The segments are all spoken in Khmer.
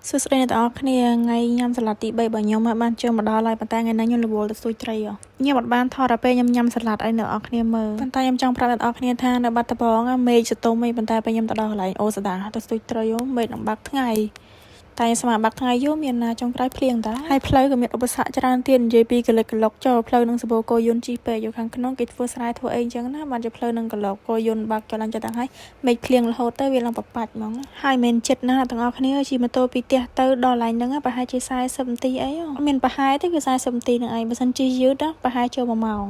សួស្តីអ្នកទាំងអស់គ្នាថ្ងៃញ៉ាំសាឡាត់ទី3របស់ខ្ញុំបានចូលមកដល់ហើយប៉ុន្តែថ្ងៃនេះខ្ញុំរវល់ទៅស្ទួយត្រីខ្ញុំអត់បានថតដល់ពេលខ្ញុំញ៉ាំសាឡាត់ឲ្យអ្នកទាំងអស់គ្នាមើលប៉ុន្តែខ្ញុំចង់ប្រាប់អ្នកទាំងអស់គ្នាថានៅបាត់ដំបងមេឃសតុំឯងប៉ុន្តែពេលខ្ញុំទៅដល់កន្លែងអូសាដាទៅស្ទួយត្រីមេឃនឹងបាក់ថ្ងៃតែស្មាបាក់ថ្ងៃមានណាចុងក្រោយភ្លៀងតាហើយផ្លូវក៏មានឧបសគ្គច្រើនទៀតនិយាយពីកលិចកលុកចូលផ្លូវនឹងសបូកោយុនជីពេកខាងក្នុងគេធ្វើស្រែធ្វើអីអញ្ចឹងណាបានជាផ្លូវនឹងកលុកកោយុនបាក់ចុះឡើងចិត្តទាំងហើយមេឃភ្លៀងរហូតទៅវាឡើងបបាច់ហ្មងហើយមិនចិត្តណាទាំងអស់គ្នាជិះម៉ូតូពីផ្ទះទៅដល់កន្លែងហ្នឹងប្រហែលជា40នាទីអីអត់មានប្រហែលទេគឺ40នាទីនឹងឯងបើសិនជិះយឺតប្រហែលចូល1ម៉ោង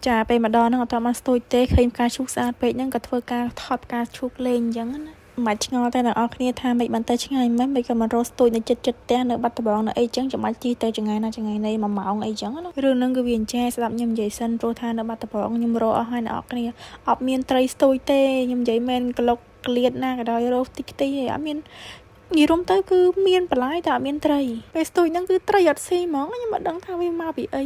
ចាពេលម្ដងហ្នឹងអត់បានស្ទួយទេឃើញផ្កាឈូកស្អាតពេកហ្នឹងក៏ធ្វើការថតផ្កាឈូកលេងអញ្ចឹងណាមិនឆ្ងល់តែអ្នកនរគ្នាថាមិនបានទៅឆ្ងាយមិនក៏មករស់ស្ទួយនៅចិត្តផ្ទះនៅបាត់ដំបងនៅអីចឹងចាំបាច់ជិះទៅចង្ងាយណាចង្ងាយណី1ម៉ោងអីចឹងណារឿងហ្នឹងគឺវាអញ្ចេះស្ដាប់ខ្ញុំនិយាយសិនព្រោះថានៅបាត់ដំបងខ្ញុំរកអស់ហើយអ្នកនរគ្នាអត់មានត្រីស្ទួយទេខ្ញុំនិយាយមែនក្លុកក្លៀតណាក៏ដោយរស់តិចតិចឯងអត់មាននិយាយរំទៅគឺមានបន្លាយតែអត់មានត្រីពេលស្ទួយហ្នឹងគឺត្រីអត់ស៊ីហ្មងខ្ញុំអត់ដឹងថាវាមកពីអី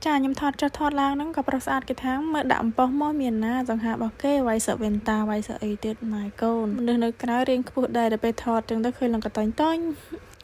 ចាខ្ញុំថតចុះថតឡើងហ្នឹងក៏ប្រុសស្អាតគេថាមើលដាក់អំប៉ុសមកមានណាសង្ហារបស់គេវាយសវិនតាវាយសអីទៀតម៉ែកូនមនុស្សនៅក្រៅរៀងខ្ពស់ដែរតែពេលថតចឹងទៅឃើញឡើងកតាញ់តាញ់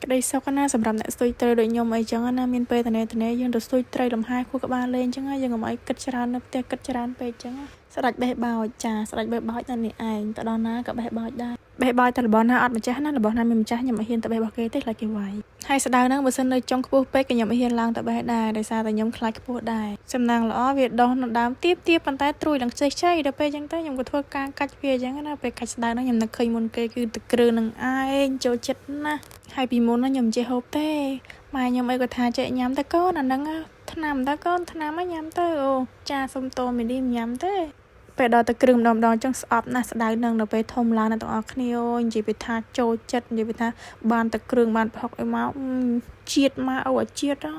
ក្តីសុខណាសម្រាប់អ្នកស្ទួយត្រីដូចខ្ញុំអីចឹងណាមានពេលតនេយើងទៅស្ទួយត្រីលំហែខួរក្បាលលេងចឹងយើងកុំឲ្យគិតច្រើននៅផ្ទះគិតច្រើនពេកចឹងស្ដាច់បេះបោចចាស្ដាច់បេះបោចតែនេះឯងទៅដល់ណាក៏បេះបោចដែរបេះបោចតែរបស់ណាអត់ម្ចាស់ណារបស់ណាមានម្ចាស់ខ្ញុំមិនហ៊ានទៅបេះរបស់គេទេខ្លាចគេវាយហើយស្ដៅហ្នឹងបើសិននៅចុងខ្ពស់ពេកក៏ខ្ញុំមិនហ៊ានឡើងទៅបេះដែរដោយសារតែខ្ញុំខ្លាចខ្ពស់ដែរសំណាងល្អវាដុះនៅដើមទៀបប៉ុន្តែត្រួយឡើងខ្ចីដល់ពេលចឹងទៅខ្ញុំក៏ធ្វើការកាច់វាចឹងណាពេលកាច់ស្ដៅហ្នឹងខ្ញុំនឹកឃើញមុនគេគឺទឹកគ្រឿងនឹងឯងចូលចិត្តណាហើយពីមុនខ្ញុំមិនចេះហូបទេម៉ែខ្ញុំអីក៏ថាចេះញ៉ាំតែកូនអាហ្នឹងថ្នាំតើកូនថ្នាំញ៉ាំទៅអូចាសុំតមីលីញ៉ាំទេពេលដល់ទៅគ្រឿងម្ដងចឹងស្អប់ណាស់ស្ដៅនឹងដល់ពេលធំឡើងអ្នកទាំងអស់គ្នាអូនិយាយពីថាចូលចិត្តនិយាយពីថាបានទៅគ្រឿងបានផុកអីមកជាតិមកអូអាជាតិថ្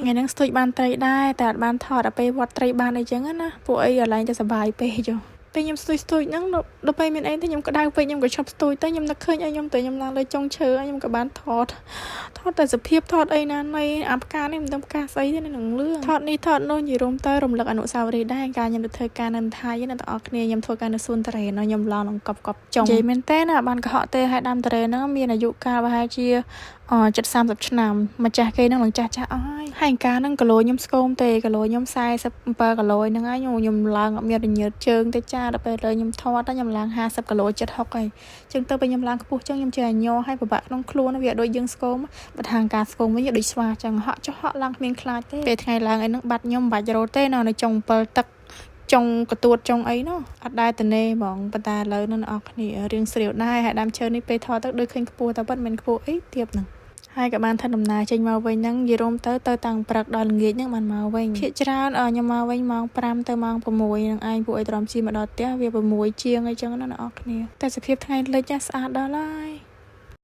ងៃហ្នឹងស្ទួយបានត្រីដែរតែអត់បានថតដល់ពេលវត្តត្រីបានអីចឹងណាពួកអីកន្លែងទៅសបាយពេកចុះពេលខ្ញុំស្ទួយហ្នឹងដល់ពេលមានអីទៅខ្ញុំក្តៅពេកខ្ញុំក៏ឈប់ស្ទួយទៅខ្ញុំនឹកឃើញឲ្យខ្ញុំទៅខ្ញុំឡើងលើចុងឈើខ្ញុំក៏បានថតតែសភាពថតអីណានៃអាផ្កានេះមិនដឹងផ្កាស្អីទេនឹងលឿងថតនេះថតនោះនិយាយរំទៅរំលឹកអនុស្សាវរីយ៍ដែរការខ្ញុំទៅធ្វើការនៅថៃណាបងប្អូនគ្នាខ្ញុំធ្វើការនៅសួនតារ៉េខ្ញុំឡើងនឹងកប់ចុងនិយាយមែនតើណាបានកុហកទេហើយដើមតារ៉េហ្នឹងមានអាយុកាលប្រហែលជា70 ឆ្នាំម្ចាស់គេហ្នឹងនឹងចាស់អស់ហើយការហ្នឹងគីឡូខ្ញុំស្គមទេគីឡូខ្ញុំ47គីឡូហ្នឹងហើយខ្ញុំឡើងអត់មានរញើតជើងទេចាដល់ពេលលើខ្ញុំថតខ្ញុំឡើង50គីឡូ70ហើយចឹងទៅពេលខ្ញុំឡើងខ្ពស់ចឹងខ្ញុំចេះឲ្យញ័រហើយពិបាកក្នុងខ្លួនវាដូចយើងស្គមបើថាការស្គមវិញដូចស្វាចឹងហក់ចុះហក់ឡើងគ្មានខ្លាចទេពេលថ្ងៃឡើងអីហ្នឹងបាត់ខ្ញុំមិនបាច់រត់ទេនៅចុង7ទឹកចុងកទួតចុងអីនោះអត់ដែរតនេហ្មងប៉ុន្តែឥឡូវនោះអ្នកនរគ្នារៀងស្រាវដែរហើយដើមឈើនេះពេលថតទៅដូចឃើញខ្ពស់តែប៉ុតមិនខ្ពស់អីទៀបហ្នឹងហើយក៏បានធ្វើដំណើរចេញមកវិញហ្នឹងនិយាយរំទៅតាំងព្រឹកដល់ល្ងាចហ្នឹងបានមកវិញភាគច្រើនខ្ញុំមកវិញម៉ោង5ទៅម៉ោង6ហ្នឹងឯងពួកអីទ្រាំជិះមកដល់ផ្ទះវា6ជាងអីចឹងណាអ្នកនរគ្នាតែសភាពថ្ងៃលិចស្អាតដល់ហើយ